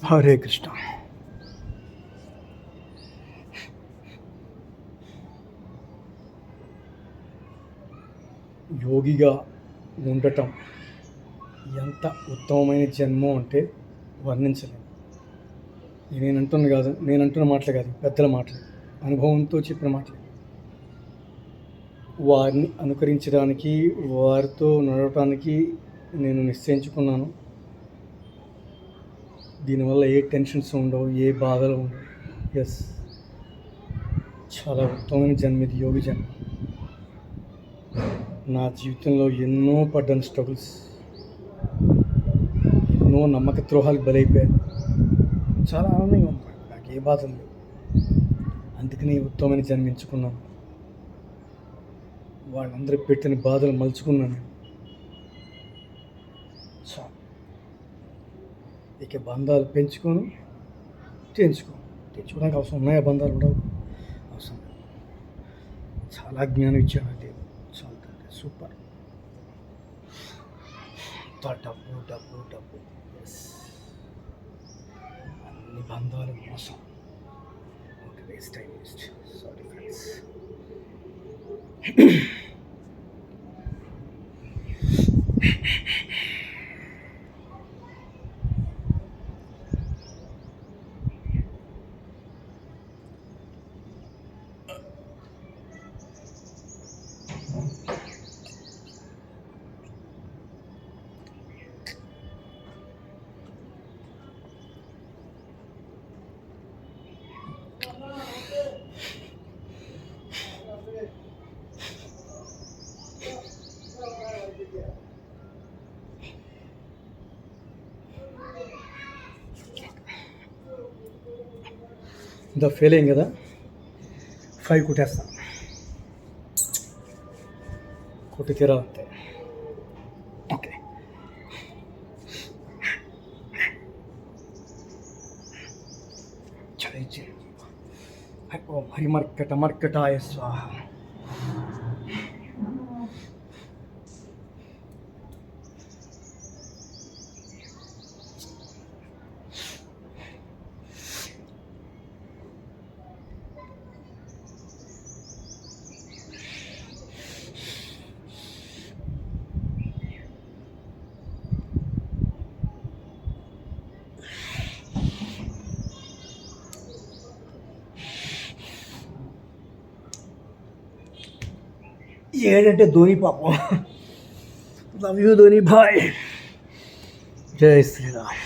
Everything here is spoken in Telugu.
హరే కృష్ణ. యోగిగా ఉండటం ఎంత ఉత్తమమైన జన్మ అంటే వర్ణించలేను. నేను అంటున్న మాటలు కాదు, పెద్దల మాటలు, అనుభవంతో చెప్పిన మాటలు. వారిని అనుకరించడానికి, వారితో నడవటానికి నేను నిశ్చయించుకున్నాను. దీనివల్ల ఏ టెన్షన్స్ ఉండవు, ఏ బాధలు ఉండవు. ఎస్, చాలా ఉత్తమమైన జన్మ ఇది, యోగి జన్మ. నా జీవితంలో ఎన్నో పడ్డాను స్ట్రగుల్స్, ఎన్నో నమ్మక ద్రోహాలకు బలైపోయాను. చాలా ఆనందంగా ఉంది, నాకు ఏ బాధలు లేవు. అందుకని ఉత్తమమైన జన్మ ఎంచుకున్నాను. వాళ్ళందరూ పెట్టిన బాధలు మలుచుకున్నాను. ఇక బంధాలు పెంచుకోను, తెంచుకోవడానికి అవసరం ఉన్నాయా బంధాలు? ఉండవు, అవసరం. చాలా జ్ఞానం ఇచ్చాడు దేవుడు, చాలా సూపర్. డబ్బు డబ్బు డబ్బు, ఎస్, అన్ని బంధాలు మోసం. Okay, waste time waste, sorry friends. ఇంత ఫెయిల్ అయ్యింది కదా, 5 కొట్టేస్తాను, కొట్టి తీరాలంతే. ఓకే, హరి మర్కటాయ స్వాహ. ఏడంటే ధోని పాపం. లవ్ యూ ధోని భాయ్. జై శ్రీరామ్.